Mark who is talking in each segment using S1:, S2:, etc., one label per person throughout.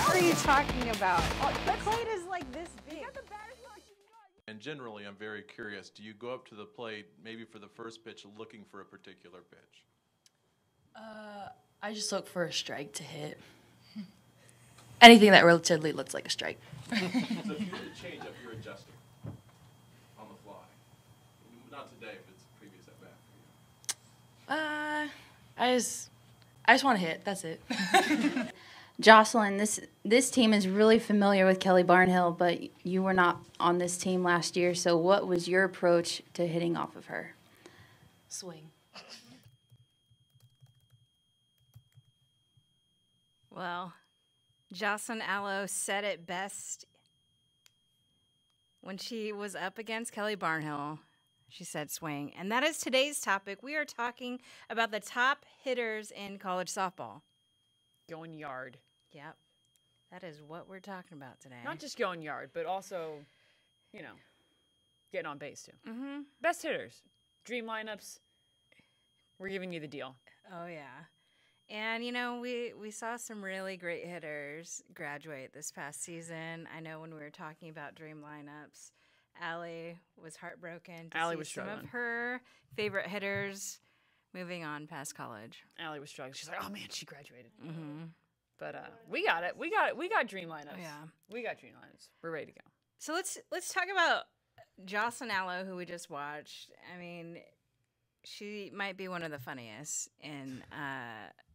S1: What are you talking about? The plate is like this big.
S2: And generally, I'm very curious, do you go up to the plate, maybe for the first pitch, looking for a particular pitch?
S3: I just look for a strike to hit. Anything that relatively looks like a strike.
S2: So if you hit a change up, you're adjusting on the fly. Not today, but it's a previous at bat for you.
S3: I just want to hit. That's it.
S4: Jocelyn, this team is really familiar with Kelly Barnhill, but you were not on this team last year. So what was your approach to hitting off of her?
S3: Swing.
S1: Well, Jocelyn Allie said it best when she was up against Kelly Barnhill. She said swing. And that is today's topic. We are talking about the top hitters in college softball.
S5: Going yard.
S1: Yep. That is what we're talking about today.
S5: Not just going yard, but also, you know, getting on base too.
S1: Mm-hmm.
S5: Best hitters. Dream lineups. We're giving you the deal.
S1: Oh, yeah. And, you know, we saw some really great hitters graduate this past season. I know when we were talking about dream lineups, Allie was heartbroken to
S5: Allie
S1: see
S5: was
S1: some
S5: struggling.
S1: of her favorite hitters moving on past college.
S5: Allie was struggling. She's like, oh, man, she graduated.
S1: Mm-hmm.
S5: But we got it. We got dream lineups.
S1: Yeah.
S5: We got dream lineups. We're ready to go.
S1: So let's talk about Jocelyn Allie, who we just watched. I mean, she might be one of the funniest in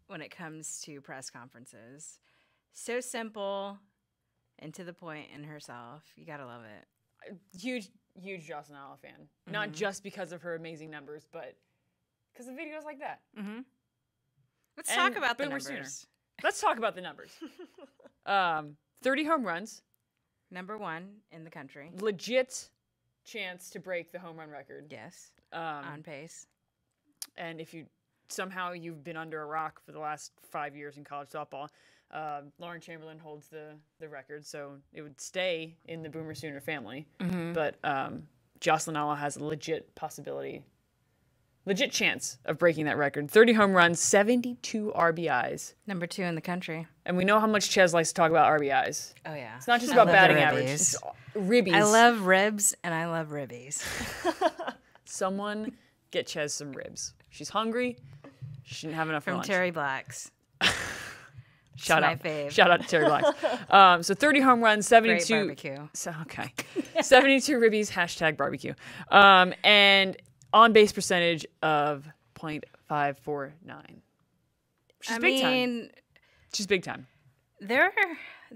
S1: when it comes to press conferences. So simple and to the point in herself. You gotta love it.
S5: Huge Jocelyn Allie fan. Mm-hmm. Not just because of her amazing numbers, but because of videos like that.
S1: Mm-hmm. Let's talk about the
S5: Boomer
S1: numbers.
S5: Sooner. Let's talk about the numbers. 30 home runs.
S1: Number 1 in the country.
S5: Legit chance to break the home run record.
S1: Yes. On pace.
S5: And if somehow you've been under a rock for the last 5 years in college softball, Lauren Chamberlain holds the record, so it would stay in the Boomer Sooner family. Mm-hmm. But Jocelyn Allie has a legit chance of breaking that record. 30 home runs, 72 RBIs.
S1: Number 2 in the country.
S5: And we know how much Ches likes to talk about RBIs.
S1: Oh, yeah.
S5: It's not just about batting
S1: the
S5: average.
S1: ribbies.
S5: It's ribbies.
S1: I love ribs, and I love ribbies.
S5: Someone get Ches some ribs. She's hungry. She didn't have enough
S1: From
S5: lunch.
S1: Terry Black's.
S5: Shout
S1: my
S5: out.
S1: fave.
S5: Shout out to Terry Black's. So 30 home runs, 72.
S1: Great barbecue.
S5: So, okay. 72 ribbies, #barbecue. And on-base percentage of .549. She's big time. She's big time.
S1: There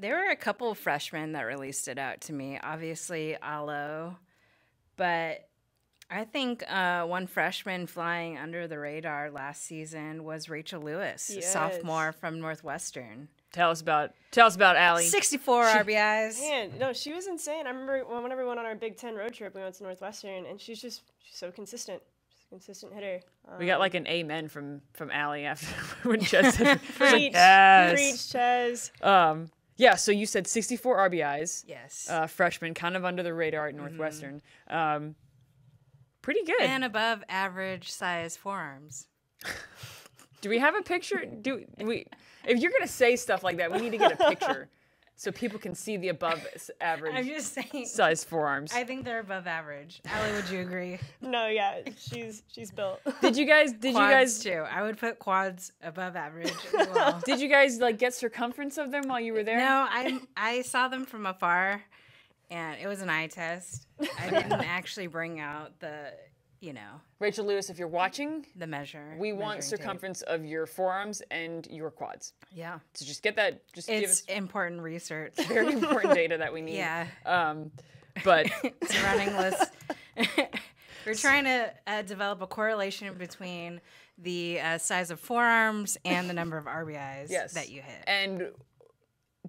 S1: were a couple of freshmen that really stood out to me. Obviously, Alo, but I think one freshman flying under the radar last season was Rachel Lewis, a sophomore from Northwestern.
S5: Tell us about Allie.
S1: 64 RBIs.
S6: Man, no, she was insane. I remember whenever we went on our Big Ten road trip, we went to Northwestern, and she's so consistent. She's a consistent hitter.
S5: We got like an amen from Allie after when Ches said,
S6: Preach,
S5: yes.
S6: Preach, Ches.
S5: Yeah, so you said 64 RBIs.
S1: Yes.
S5: Freshman, kind of under the radar at Northwestern. Pretty good.
S1: And above average size forearms.
S5: Do we have a picture? If you're gonna say stuff like that, we need to get a picture so people can see the above average
S1: I'm just saying.
S5: size forearms.
S1: I think they're above average. Allie, would you agree?
S6: No, yeah, she's built.
S5: Did you guys
S1: too? I would put quads above average as well.
S5: Did you guys like get circumference of them while you were there?
S1: No, I saw them from afar, and it was an eye test. I didn't actually bring out the,
S5: Rachel Lewis, if you're watching,
S1: the measure.
S5: we want circumference of your forearms and your quads.
S1: Yeah.
S5: So just get that. Just give
S1: It's
S5: us
S1: important research.
S5: very important data that we need.
S1: Yeah.
S5: But
S1: It's a running list. We're trying to develop a correlation between the size of forearms and the number of RBIs that you hit.
S5: And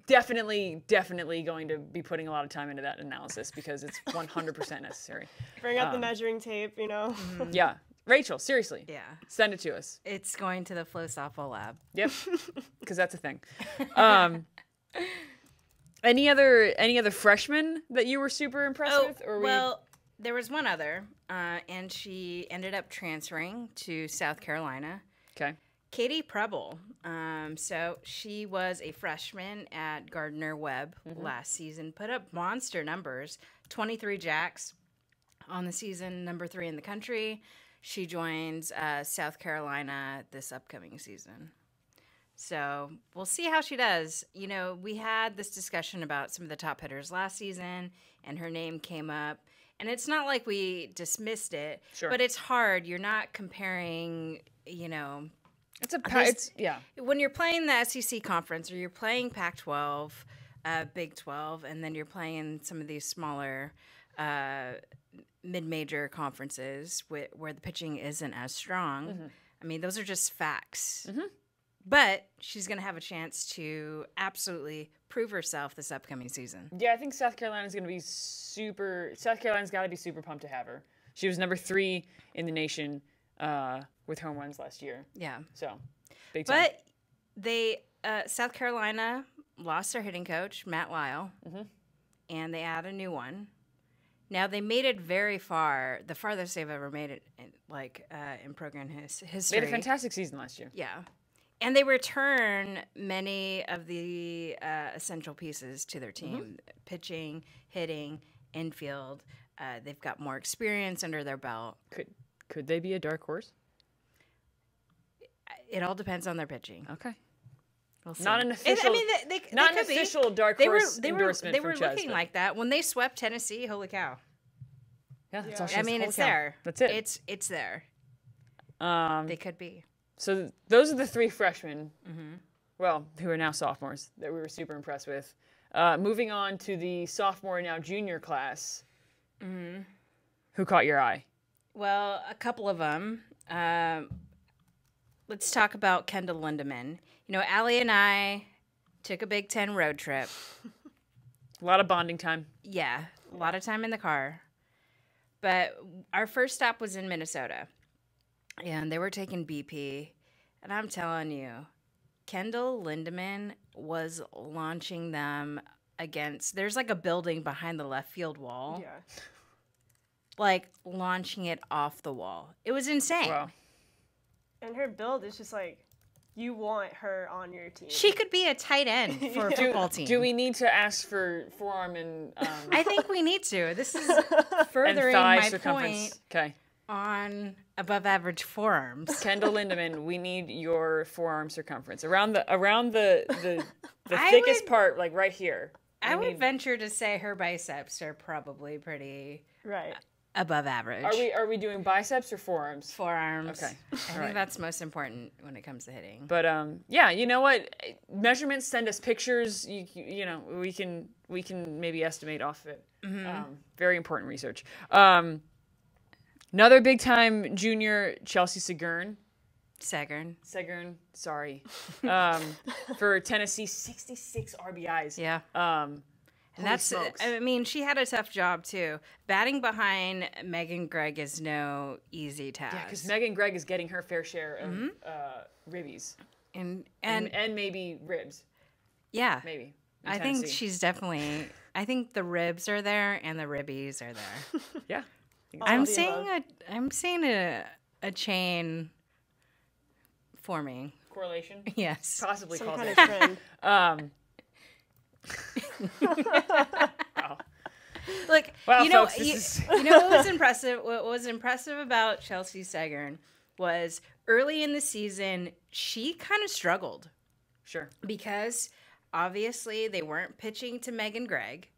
S5: definitely going to be putting a lot of time into that analysis because it's 100% necessary.
S6: Bring out the measuring tape,
S5: Yeah. Rachel, seriously.
S1: Yeah.
S5: Send it to us.
S1: It's going to the FloSoftball lab.
S5: Yep. Because that's a thing. Any other freshmen that you were super impressed with?
S1: Well, there was one other, and she ended up transferring to South Carolina.
S5: Okay.
S1: Katie Preble. So she was a freshman at Gardner-Webb last season. Put up monster numbers, 23 jacks on the season, number 3 in the country. She joins South Carolina this upcoming season. So we'll see how she does. You know, we had this discussion about some of the top hitters last season, and her name came up. And it's not like we dismissed it, but it's hard. You're not comparing, you know. When you're playing the SEC conference or you're playing Pac-12, Big 12, and then you're playing some of these smaller mid-major conferences where the pitching isn't as strong. I mean, those are just facts. But she's going to have a chance to absolutely prove herself this upcoming season.
S5: Yeah, I think South Carolina's going to be South Carolina's got to be super pumped to have her. She was number 3 in the nation with home runs last year.
S1: Yeah.
S5: So, big time.
S1: But they, South Carolina lost their hitting coach, Matt Lyle, and they add a new one. Now, they made it very far, the farthest they've ever made it in program history.
S5: Made a fantastic season last year.
S1: Yeah. And they return many of the essential pieces to their team, pitching, hitting, infield. They've got more experience under their belt.
S5: Could they be a dark horse?
S1: It all depends on their pitching.
S5: Okay.
S1: We'll see.
S5: Not an official,
S1: they
S5: not an official dark horse endorsement
S1: They were
S5: from Chaz,
S1: looking
S5: but-
S1: like that. When they swept Tennessee, holy cow.
S5: Yeah, that's all she
S1: I
S5: has.
S1: mean,
S5: Holy
S1: it's
S5: cow.
S1: there.
S5: That's it.
S1: It's there. They could be.
S5: So those are the 3 freshmen, well, who are now sophomores, that we were super impressed with. Moving on to the sophomore, now junior class. Who caught your eye?
S1: Well, a couple of them. Let's talk about Kendall Lindemann. You know, Allie and I took a Big Ten road trip.
S5: A lot of bonding time.
S1: Yeah, a lot of time in the car. But our first stop was in Minnesota. And they were taking BP. And I'm telling you, Kendall Lindemann was launching them against... There's like a building behind the left field wall.
S6: Yeah.
S1: Like, launching it off the wall. It was insane.
S5: Wow.
S6: And her build is just like, you want her on your team.
S1: She could be a tight end for a football team.
S5: Do we need to ask for forearm and
S1: I think we need to. This is
S5: and
S1: furthering
S5: thigh
S1: my
S5: circumference?
S1: point
S5: Okay.
S1: on above average forearms.
S5: Kendall Lindemann, we need your forearm circumference around the
S1: I
S5: thickest
S1: would-
S5: part, like right here.
S1: I would venture to say her biceps are probably pretty
S6: Right.
S1: above average.
S5: Are we doing biceps or forearms?
S1: Forearms.
S5: Okay.
S1: I think that's most important when it comes to hitting.
S5: But yeah, you know what? Measurements, send us pictures. You know, we can maybe estimate off of it. Very important research. Another big time junior, Chelsea Segern, sorry, for Tennessee, 66 RBIs.
S1: Yeah.
S5: And
S1: that's,
S5: smokes.
S1: I mean, she had a tough job too. Batting behind Megan Gregg is no easy task.
S5: Yeah, because Megan Gregg is getting her fair share of ribbies
S1: and
S5: maybe ribs.
S1: yeah,
S5: Maybe. in
S1: I think
S5: Tennessee.
S1: she's definitely. I think the ribs are there and the ribbies are there.
S5: Yeah.
S1: I'm
S6: of the
S1: seeing a chain forming.
S5: Correlation.
S1: Yes.
S5: Possibly
S6: Some
S5: causal.
S6: kind of trend.
S5: Wow.
S1: Look,
S5: Wow,
S1: you know,
S5: folks, this is-
S1: you know what was impressive? What was impressive about Chelsea Segern was early in the season she kind of struggled
S5: Sure.
S1: because obviously they weren't pitching to Megan Gregg,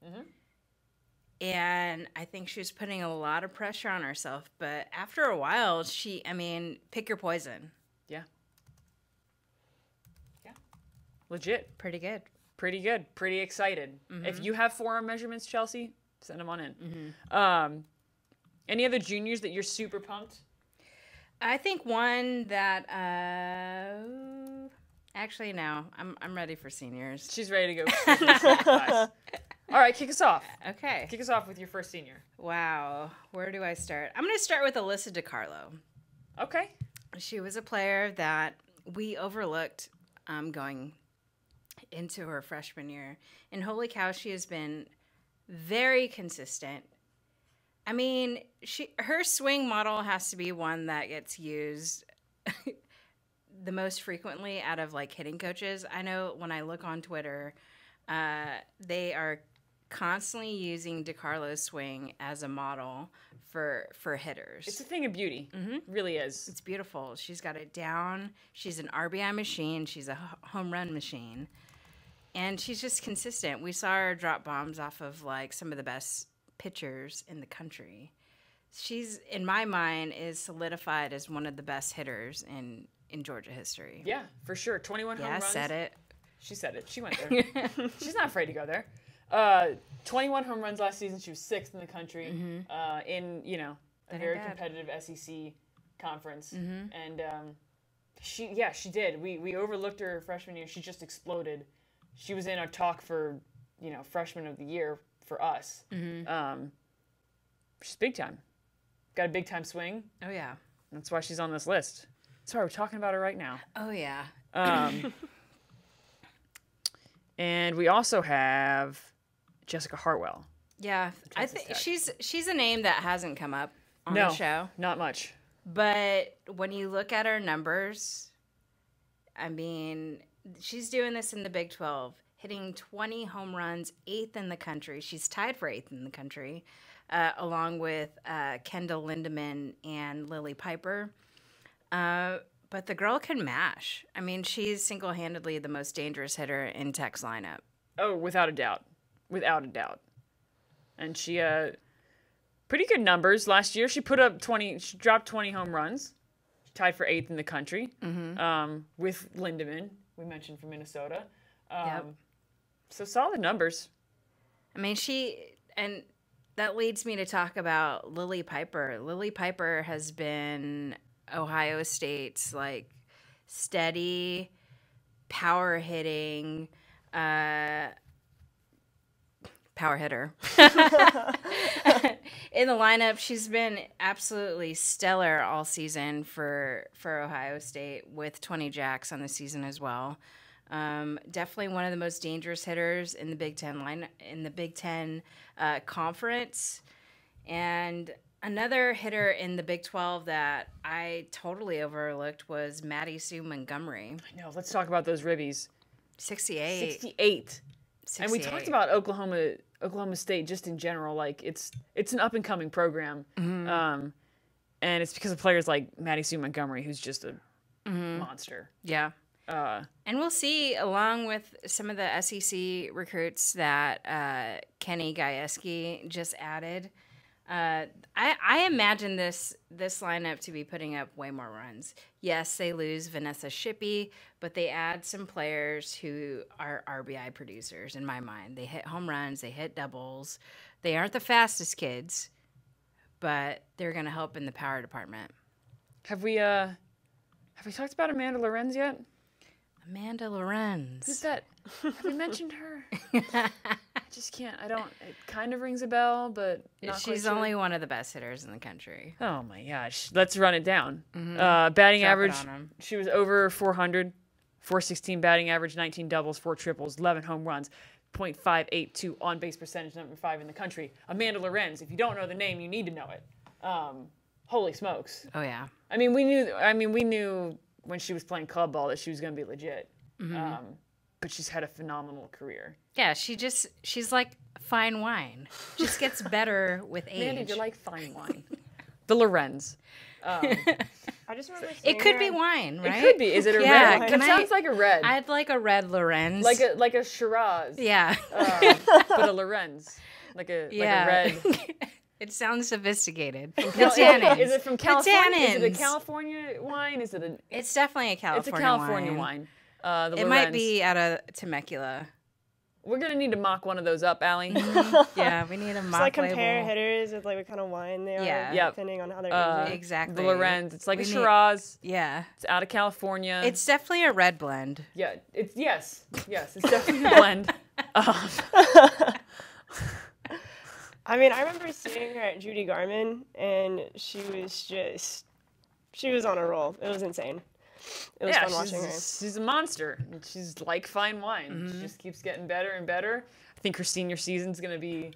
S1: and I think she was putting a lot of pressure on herself. But after a while, pick your poison.
S5: Yeah. Yeah. Legit.
S1: Pretty good.
S5: Pretty good. Pretty excited. If you have forearm measurements, Chelsea, send them on in. Any other juniors that you're super pumped?
S1: I think one that actually no, I'm ready for seniors.
S5: She's ready to go. All right, kick us off.
S1: Okay.
S5: Kick us off with your first senior.
S1: Wow. Where do I start? I'm going to start with Alyssa DiCarlo.
S5: Okay.
S1: She was a player that we overlooked going into her freshman year. And holy cow, she has been very consistent. I mean, her swing model has to be one that gets used the most frequently out of like hitting coaches. I know when I look on Twitter, they are constantly using DeCarlo's swing as a model for hitters.
S5: It's a thing of beauty. Really is.
S1: It's beautiful. She's got it down. She's an RBI machine. She's a home run machine. And she's just consistent. We saw her drop bombs off of like some of the best pitchers in the country. She's, in my mind, is solidified as one of the best hitters in Georgia history.
S5: Yeah, for sure. 21 home runs.
S1: Yeah, said it.
S5: She said it. She went there. She's not afraid to go there. 21 home runs last season. She was 6th in the country in, you know, a very competitive SEC conference. And she did. We overlooked her freshman year. She just exploded. She was in our talk for, you know, freshman of the year for us. She's big time. Got a big time swing.
S1: Oh, yeah.
S5: That's why she's on this list. Sorry, we're talking about her right now.
S1: Oh, yeah.
S5: And we also have Jessica Hartwell.
S1: Yeah, I think she's a name that hasn't come up on
S5: No,
S1: the show.
S5: not much.
S1: But when you look at her numbers, I mean, she's doing this in the Big 12, hitting 20 home runs, 8th in the country. She's tied for 8th in the country, along with Kendall Lindemann and Lily Piper. But the girl can mash. I mean, she's single-handedly the most dangerous hitter in Tech's lineup.
S5: Oh, without a doubt. Without a doubt. And she, pretty good numbers. Last year, she dropped 20 home runs. She tied for 8th in the country with Lindemann, we mentioned from Minnesota. So solid numbers.
S1: I mean, and that leads me to talk about Lily Piper. Lily Piper has been Ohio State's like steady, power hitting, power hitter. In the lineup, she's been absolutely stellar all season for Ohio State with 20 jacks on the season as well. Definitely one of the most dangerous hitters in the Big Ten conference, and another hitter in the Big 12 that I totally overlooked was Maddie Sue Montgomery.
S5: I know. Let's talk about those ribbies.
S1: 68.
S5: And we talked about Oklahoma State just in general. Like it's an up and coming program, and it's because of players like Maddie Sue Montgomery, who's just a monster.
S1: Yeah. And we'll see, along with some of the SEC recruits that Kenny Gajewski just added. I imagine this lineup to be putting up way more runs. Yes, they lose Vanessa Shippey, but they add some players who are RBI producers in my mind. They hit home runs, they hit doubles. They aren't the fastest kids, but they're going to help in the power department.
S5: Have we talked about Amanda Lorenz yet?
S1: Amanda Lorenz.
S5: Who's that? Have we mentioned her? I just can't. It kind of rings a bell, but not quite
S1: she's
S5: sure.
S1: only one of the best hitters in the country.
S5: Oh my gosh. Let's run it down. Batting
S1: Drop
S5: average,
S1: it on 'em.
S5: she was over 400, 416 batting average, 19 doubles, 4 triples, 11 home runs, .582 on-base percentage, number 5 in the country. Amanda Lorenz. If you don't know the name, you need to know it. Holy smokes.
S1: Oh, yeah.
S5: I mean, we knew when she was playing club ball that she was going to be legit. But she's had a phenomenal career.
S1: Yeah, she's like fine wine. Just gets better with age.
S5: Mandy, you're like fine wine. The Lorenz.
S6: I just remember seeing
S1: It could
S6: her
S1: be
S6: in-
S1: wine, right?
S5: It could be. Is it a
S1: Yeah,
S5: red?
S1: can
S5: It
S1: I-
S5: sounds like a red.
S1: I'd like a red Lorenz.
S5: like a Shiraz.
S1: Yeah.
S5: But a Lorenz. Like a red.
S1: It sounds sophisticated.
S5: Is
S1: Tannins.
S5: it from California? Is it a
S1: Tannins.
S5: California wine? Is it a?
S1: It's definitely a California
S5: It's a California wine. The
S1: It might
S5: Lorenz.
S1: be out of Temecula.
S5: We're gonna need to mock one of those up, Allie.
S1: Yeah, we need a
S6: Just
S1: mock
S6: like compare
S1: label.
S6: hitters with like what kind of wine they are,
S1: Yeah.
S5: Yep.
S6: depending on how they're aging.
S1: Exactly.
S5: The Lorenz. It's like
S1: We
S5: a
S1: need-
S5: Shiraz.
S1: Yeah.
S5: It's out of California.
S1: It's definitely a red blend.
S5: yeah. It's yes. It's definitely a blend.
S6: I mean, I remember seeing her at Judy Garmin, and she was on a roll. It was insane. It was fun watching her.
S5: she's a monster. She's like fine wine. She just keeps getting better and better. I think her senior season's gonna be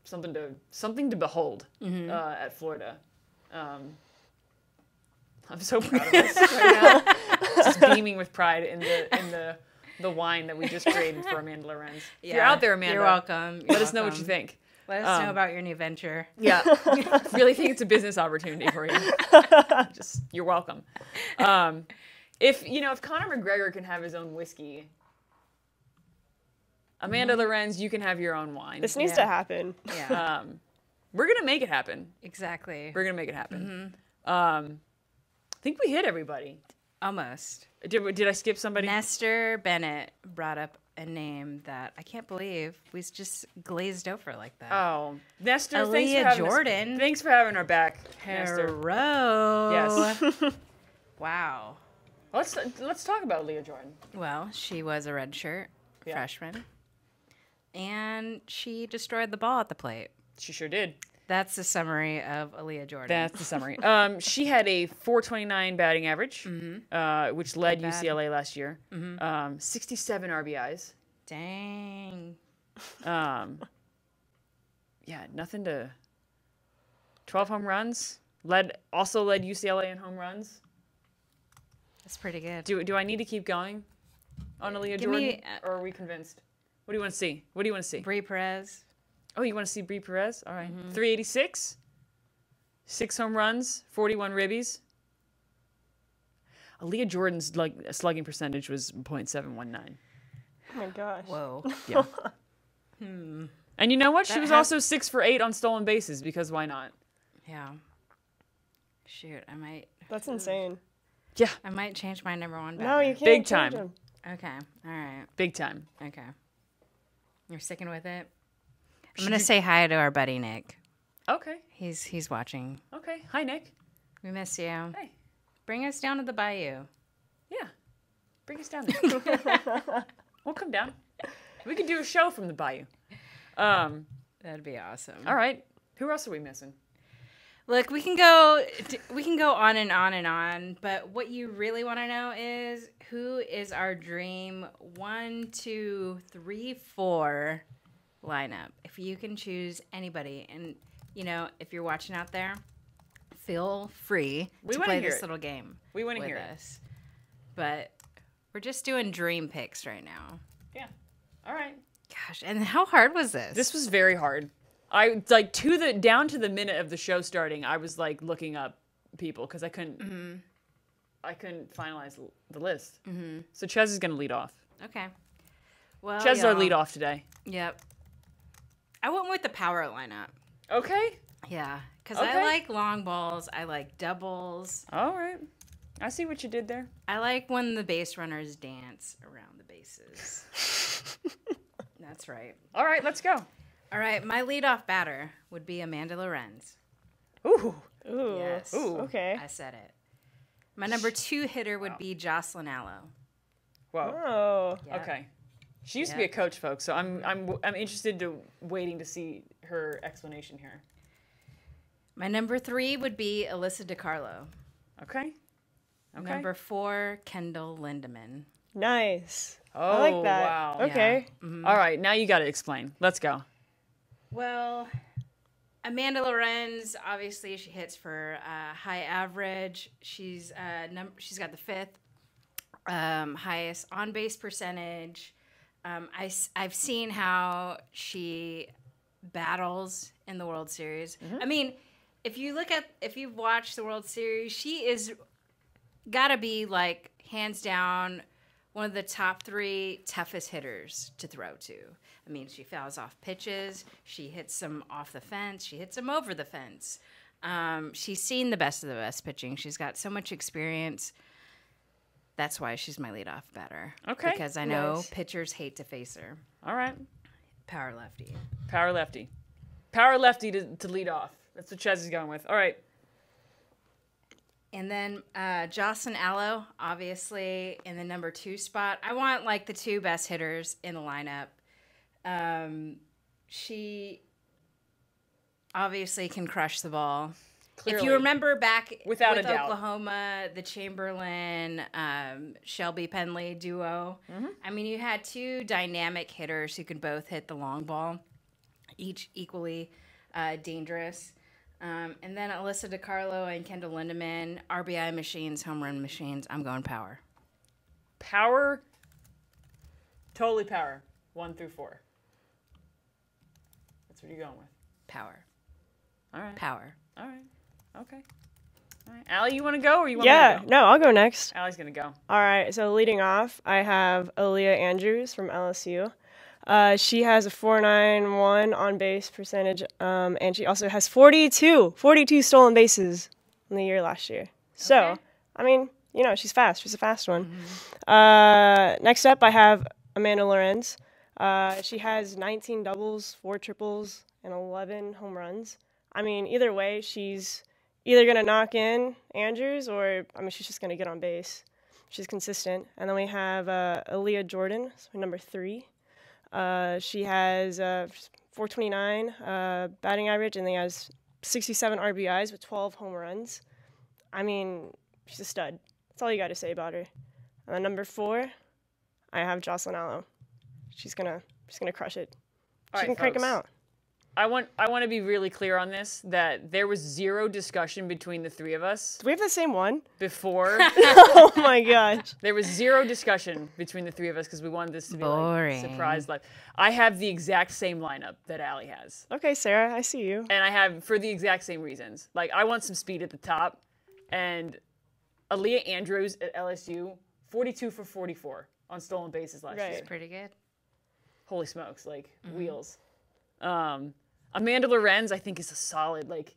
S5: something to behold at Florida. I'm so proud of us right now. Just beaming with pride in the wine that we just created for Amanda Lorenz. If you're out there, Amanda.
S1: You're welcome.
S5: Let us know what you think.
S1: Let us know about your new venture.
S5: Yeah. Really think it's a business opportunity for you. Just, you're welcome. If Conor McGregor can have his own whiskey, Amanda Lorenz, you can have your own wine.
S6: This needs to happen.
S1: Yeah.
S5: We're going to make it happen.
S1: Exactly.
S5: We're going to make it happen. I think we hit everybody.
S1: Almost.
S5: Did I skip somebody?
S1: Nestor Bennett brought up a name that I can't believe we just glazed over like that.
S5: Oh, Nestor,
S1: Aaliyah Jordan.
S5: Thanks for having our back, Nestor.
S1: Hello.
S5: Yes.
S1: Wow.
S5: Let's talk about Aaliyah Jordan.
S1: Well, she was a redshirt freshman, and she destroyed the ball at the plate.
S5: She sure did.
S1: That's the summary of Aaliyah Jordan.
S5: That's the summary. She had a .429 batting average, which led UCLA last year. 67 RBIs.
S1: Dang.
S5: Yeah, nothing to. 12 home runs. Also led UCLA in home runs.
S1: That's pretty good.
S5: Do I need to keep going on Aaliyah Jordan, or are we convinced? What do you want to see? What do you want to see?
S1: Bree Perez.
S5: Oh, you want to see Bree Perez? All right. 386, 6 home runs, 41 ribbies. Aaliyah Jordan's slugging percentage was .719.
S6: Oh my gosh.
S1: Whoa.
S5: Yeah. And you know what? She was also 6 for 8 on stolen bases because why not?
S1: Yeah. Shoot, I might.
S6: That's insane.
S5: Yeah.
S1: I might change my number one.
S6: No, you can't.
S5: Big
S6: change
S5: time.
S6: him.
S1: Okay. All right.
S5: Big time.
S1: Okay. You're sticking with it. I'm gonna say hi to our buddy Nick.
S5: Okay.
S1: He's watching.
S5: Okay. Hi, Nick.
S1: We miss you.
S5: Hey.
S1: Bring us down to the bayou.
S5: Yeah. Bring us down there. We'll come down. We could do a show from the bayou.
S1: That'd be awesome.
S5: All right. Who else are we missing?
S1: Look, we can go on and on and on, but what you really want to know is who is our dream 1, 2, 3, 4 lineup. If you can choose anybody, and if you're watching out there, feel free to play this little game.
S5: We want to hear
S1: us. But we're just doing dream picks right now.
S5: Yeah. All right.
S1: Gosh, and how hard was this?
S5: This was very hard. I down to the minute of the show starting, I was looking up people because I couldn't finalize the list. So Ches is gonna lead off.
S1: Okay. Well,
S5: Ches is our lead off today.
S1: Yep. I went with the power lineup.
S5: Okay.
S1: Yeah, because I like long balls. I like doubles.
S5: All right. I see what you did there.
S1: I like when the base runners dance around the bases. That's right.
S5: All right, let's go.
S1: All right, my leadoff batter would be Amanda Lorenz.
S5: Ooh.
S6: Ooh.
S1: Yes.
S5: Ooh.
S6: Okay.
S1: I said it. My number 2 hitter would be Jocelyn Allo.
S5: Whoa.
S6: Oh.
S1: Yep.
S5: Okay. She used to be a coach, folks, so I'm interested waiting to see her explanation here.
S1: My number 3 would be Alyssa DiCarlo.
S5: Okay.
S1: Number 4, Kendall Lindemann.
S6: Nice.
S5: Oh,
S6: I like that.
S5: wow.
S6: Okay.
S1: Yeah.
S5: All right, now you got to explain. Let's go.
S1: Well, Amanda Lorenz, obviously, she hits for high average. She's got the 5th highest on base percentage. I've seen how she battles in the World Series. I mean, if you've watched the World Series, she is gotta be hands down one of the top 3 toughest hitters to throw to. I mean, she fouls off pitches. She hits them off the fence. She hits them over the fence. She's seen the best of the best pitching. She's got so much experience. That's why she's my leadoff batter.
S5: Okay.
S1: Because I know pitchers hate to face her.
S5: All right.
S1: Power lefty.
S5: Power lefty. Power lefty to lead off. That's what Ches is going with. All right.
S1: And then Jocelyn Allo, obviously, in the number 2 spot. I want the 2 best hitters in the lineup. She obviously can crush the ball.
S5: Clearly.
S1: If you remember back
S5: Without
S1: with
S5: a doubt.
S1: Oklahoma, the Chamberlain, Shelby Penley duo. I mean, you had 2 dynamic hitters who could both hit the long ball, each equally dangerous. And then Alyssa DiCarlo and Kendall Lindemann, RBI machines, home run machines. I'm going power.
S5: Power. Totally power. 1 through 4. That's what you're going with.
S1: Power.
S5: All right.
S1: Power.
S5: All right. Okay. All right. Allie, you want to go or you want
S6: Yeah,
S5: me to go?
S6: no, I'll go next.
S5: Allie's going to go.
S6: All right, so leading off, I have Aaliyah Andrews from LSU. She has a .491 on-base percentage, and she also has 42 stolen bases in the year last year. So,
S5: Okay.
S6: I mean, you know, she's fast. She's a fast one. Next up, I have Amanda Lorenz. She has 19 doubles, 4 triples, and 11 home runs. I mean, either way, she's either going to knock in Andrews or, I mean, she's just going to get on base. She's consistent. And then we have Aaliyah Jordan, so number 3. She has 429 batting average, and then has 67 RBIs with 12 home runs. I mean, she's a stud. That's all you got to say about her. And then number 4, I have Jocelyn Allo. She's gonna crush it. She can crank them out.
S5: I want to be really clear on this, that there was zero discussion between the 3 of us
S6: Do we have the same one?
S5: before.
S6: Oh my gosh.
S5: There was zero discussion between the 3 of us because we wanted this to be
S1: Boring.
S5: like surprise live. I have the exact same lineup that Allie has.
S6: Okay, Sarah, I see you.
S5: And I have for the exact same reasons. Like, I want some speed at the top. And Aaliyah Andrews at LSU, 42 for 44 on stolen bases last
S6: Right.
S5: year.
S1: Pretty good.
S5: Holy smokes, like wheels. Amanda Lorenz, I think, is a solid, like,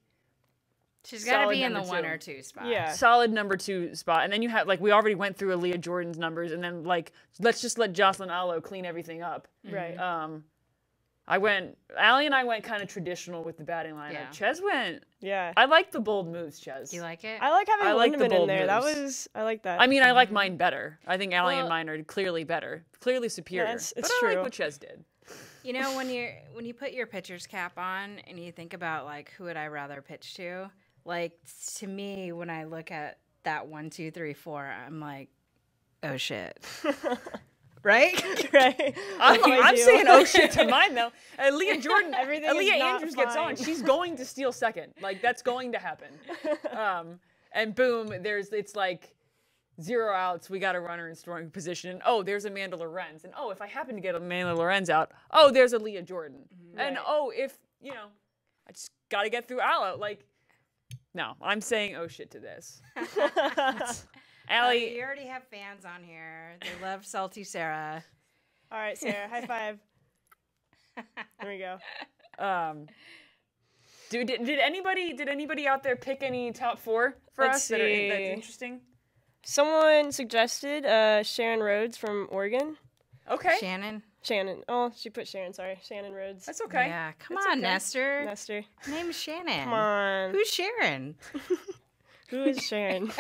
S1: She's got to
S5: solid
S1: be in the
S5: number
S1: 1
S5: 2.
S1: or 2 spot.
S6: Yeah.
S5: solid number 2 spot. And then you have, like, we already went through Aaliyah Jordan's numbers, and then, like, let's just let Jocelyn Allo clean everything up.
S6: Right.
S5: Allie and I went kind of traditional with the batting lineup.
S1: Yeah.
S5: Ches went,
S6: Yeah.
S5: I like the bold moves, Ches.
S1: Do you like it?
S6: I like having
S5: I like the
S6: Lindemann in
S5: bold
S6: there.
S5: moves.
S6: I like that.
S5: I mean, I like mine better. I think Allie and
S1: Well-
S5: mine are clearly better, clearly superior.
S6: it's
S5: but I
S6: true.
S5: like what Ches did.
S1: You know, when you put your pitcher's cap on and you think about like who would I rather pitch to, like to me when I look at that 1, 2, 3, 4, I'm like, oh shit, right?
S6: Right.
S5: I'm saying oh shit to mine though. Aaliyah Jordan,
S6: Everything is
S5: Aaliyah
S6: not
S5: Andrews gets on.
S6: fine.
S5: She's going to steal second. Like, that's going to happen. And boom, it's like 0 outs. We got a runner in scoring position. Oh, there's Amanda Lorenz. And oh, if I happen to get Amanda Lorenz out, oh, there's Aaliyah Jordan. And oh, if I just got to get through Allo. Like, no, I'm saying oh shit to this. Allie,
S1: You already have fans on here. They love Salty Sarah.
S6: All right, Sarah, high five. There we go.
S5: did anybody out there pick any top 4 for
S6: Let's
S5: us that's
S6: see.
S5: interesting?
S6: Someone suggested Sharon Rhodes from Oregon.
S5: Okay.
S1: Shannon.
S6: Shannon. Oh, she put Sharon, sorry. Shannon Rhodes.
S5: That's okay.
S1: Yeah, come
S5: That's
S1: on,
S5: okay.
S1: Nestor.
S6: Nestor.
S1: Her name's Shannon.
S6: Come on.
S1: Who's Sharon?
S6: Who is Sharon?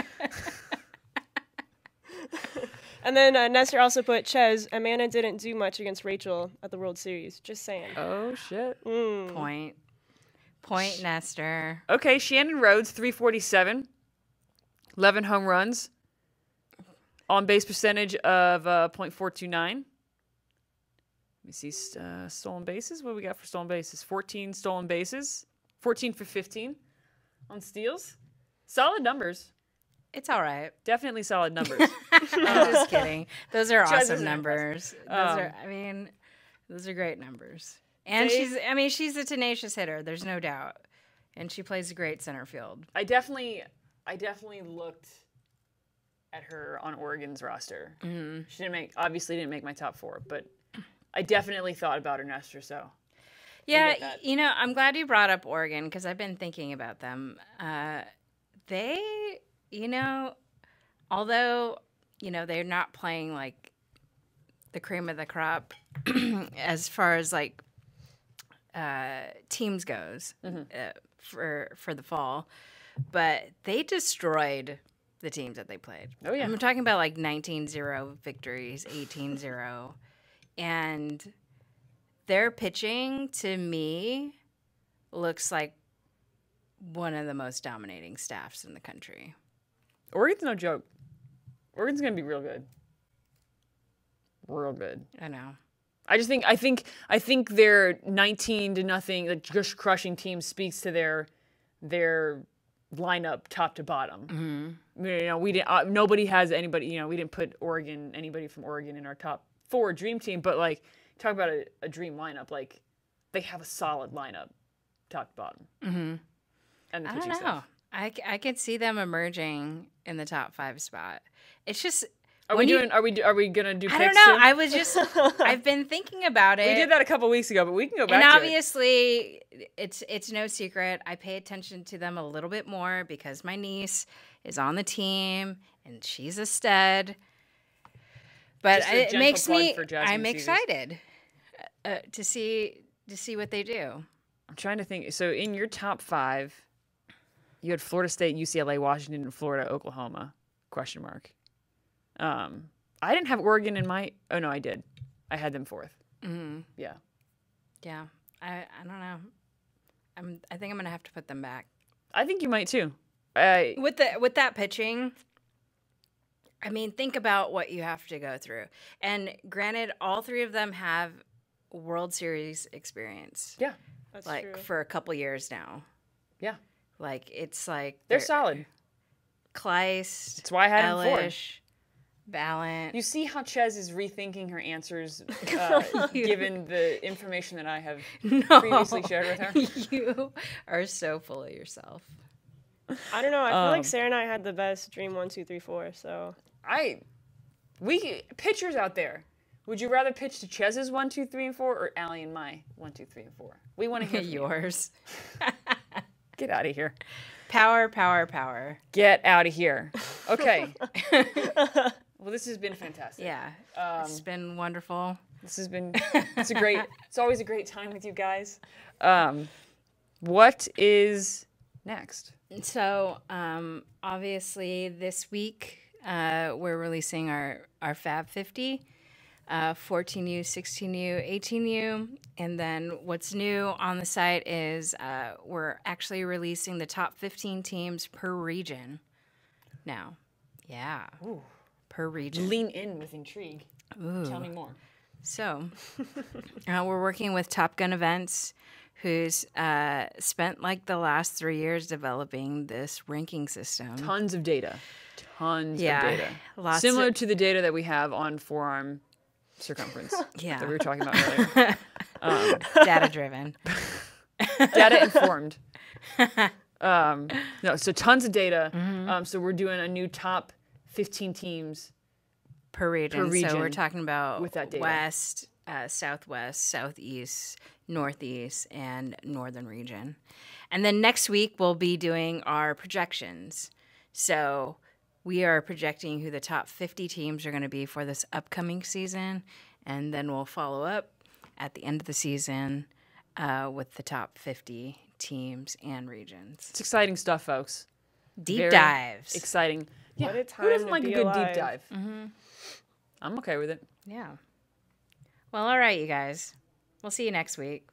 S6: And then Nestor also put Ches. Amanda didn't do much against Rachel at the World Series. Just saying.
S5: Oh shit.
S1: Point, Nestor.
S5: Okay, Shannon Rhodes, 347, 11 home runs, on base percentage of .429. Let me see, stolen bases. What do we got for stolen bases? 14 stolen bases, 14 for 15 on steals. Solid numbers.
S1: It's all right.
S5: Definitely solid numbers.
S1: I'm just kidding. Those are
S5: Ches
S1: awesome
S5: isn't
S1: numbers. Those are great numbers. And
S5: Dave-
S1: she's a tenacious hitter. There's no doubt. And she plays a great center field.
S5: I definitely looked at her on Oregon's roster. Mm-hmm. She obviously didn't make my top 4, but I definitely thought about her, Nestor. So
S1: Yeah,
S5: get that.
S1: you know, I'm glad you brought up Oregon because I've been thinking about them. They, you know, although, you know, they're not playing like the cream of the crop as far as like teams goes for the fall, but they destroyed the teams that they played.
S5: Oh, yeah.
S1: I'm talking about like 19-0 victories, 18-0, and their pitching to me looks like one of the most dominating staffs in the country.
S5: Oregon's no joke. Oregon's gonna be real good. Real good.
S1: I know.
S5: I think their 19-0, like, just crushing team speaks to their their lineup top to bottom. You know, we didn't. Nobody has anybody. You know, we didn't put anybody from Oregon in our top 4 dream team. But like, talk about a dream lineup. Like, they have a solid lineup, top to bottom. And the
S1: I
S5: pitching
S1: don't know.
S5: staff.
S1: I could see them emerging in the top 5 spot. It's just.
S5: Are we gonna do?
S1: I
S5: picks
S1: don't know.
S5: Too?
S1: I was just. I've been thinking about it.
S5: We did that a couple weeks ago, but we can go back.
S1: And
S5: to
S1: obviously, it's no secret. I pay attention to them a little bit more because my niece is on the team and she's a stud. But
S5: Just a
S1: it
S5: gentle
S1: makes
S5: plug
S1: me.
S5: for Jasmine
S1: I'm
S5: Caesars.
S1: excited to see what they do.
S5: I'm trying to think. So in your top 5, you had Florida State, UCLA, Washington, and Florida, Oklahoma? ? I didn't have Oregon in my. Oh no, I did. I had them 4th. Yeah.
S1: Yeah, I don't know. I think I'm gonna have to put them back
S5: I think you might too.
S1: with that pitching. I mean, think about what you have to go through. And granted, all 3 of them have World Series experience.
S5: Yeah.
S6: That's
S1: like
S6: true.
S1: for a couple years now.
S5: Yeah.
S1: Like it's like
S5: They're solid.
S1: Kleist.
S5: That's why I had them 4th.
S1: Elish, Ballant.
S5: You see how Ches is rethinking her answers given the information that I have previously shared with her?
S1: You are so full of yourself.
S6: I don't know. I feel like Sarah and I had the best dream 1, 2, 3, 4. So
S5: Pitchers out there. Would you rather pitch to Chez's 1, 2, 3, and 4 or Allie and my 1, 2, 3, and 4? We want to hear from you.
S1: Yours.
S5: Get out of here.
S1: Power, power, power.
S5: Get out of here. Okay. Well, this has been fantastic.
S1: Yeah. It's been wonderful.
S5: This has been. It's always a great time with you guys. What is next?
S1: So, obviously, this week we're releasing our Fab 50, 14U, 16U, 18U. And then what's new on the site is we're actually releasing the top 15 teams per region now. Yeah.
S5: Ooh.
S1: Per region.
S5: Lean in with intrigue.
S1: Ooh.
S5: Tell me more.
S1: So, we're working with Top Gun Events, who's spent like the last 3 years developing this ranking system.
S5: Tons of data. Tons of data.
S1: Lots
S5: Similar
S1: of-
S5: to the data that we have on forearm circumference
S1: Yeah.
S5: that we were talking about earlier.
S1: Data driven.
S5: Data informed. No, so tons of data. So we're doing a new top 15 teams
S1: Per region.
S5: region
S1: So we're talking about
S5: with that data.
S1: West, Southwest, Southeast, Northeast, and Northern region. And then next week we'll be doing our projections. So we are projecting who the top 50 teams are going to be for this upcoming season. And then we'll follow up at the end of the season with the top 50 teams and regions.
S5: It's exciting stuff, folks.
S1: Deep
S5: Very
S1: dives.
S5: Exciting. Yeah.
S6: What a
S5: Who
S6: time
S5: doesn't
S6: to
S5: like a
S6: be
S5: good
S6: alive.
S5: deep dive? I'm okay with it.
S1: Yeah. Well, all right, you guys. We'll see you next week.